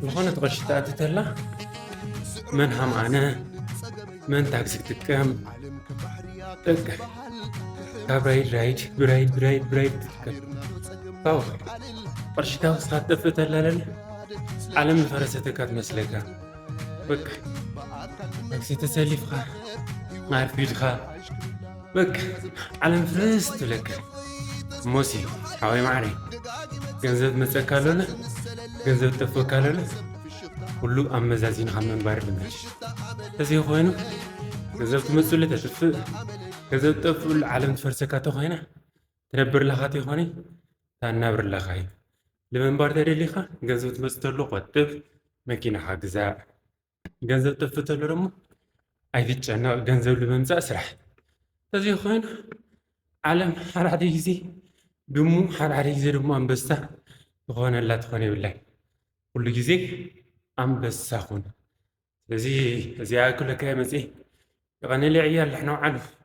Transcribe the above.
ዝኾነ ቅርሺ ተኣትተላ መን ሃም ኣነ መን ታክሲ ክትጥቀም ደቀ ካብ ራይድ ብራይድ ትጥቀም ካው ቅርሺ ታውስካ ትጠፍእ ተላለለ ዓለም ዝፈረሰተካ ትመስለካ በቃ ታክሲ ተሰሊፍካ ማርፊድካ በቃ ዓለም ፍርስ ትብለካ ሞሲ ሓወይ ማዕረ ገንዘብ መፀካ ኣሎና ገንዘብ ጠፍካ ኣሎና ኩሉ ኣመዛዚንካ ምንባር ልመድ ተዘይ ኮይኑ ገንዘብ ትመፅሉ ተጥፍእ ገንዘብ ትጠፍኡሉ ዓለም ትፈርሰካ ተኮይና ትነብርለካ ተይኮነ ታናብርለካ እዩ ለመንባር ተደሊኻ ገንዘብ ትመፅእ ተሎ ቆጥብ መኪናኻ ግዛእ ገንዘብ ጠፍእ ተሎ ደሞ ኣይትጨነቕ ገንዘብ ለመምፃእ ስራሕ ተዘይ ኮይኑ ዓለም ሓደ ግዜ ድሙ ሓደ ግዜ ደሞ ኣንበሳ ዝኾነላ ትኾነ ይብላይ ኩሉ ግዜ ኣንበሳ ኩን ስለዚ እዚኣ ኩለካ መፅእ يغني لي عيال احنا وعلف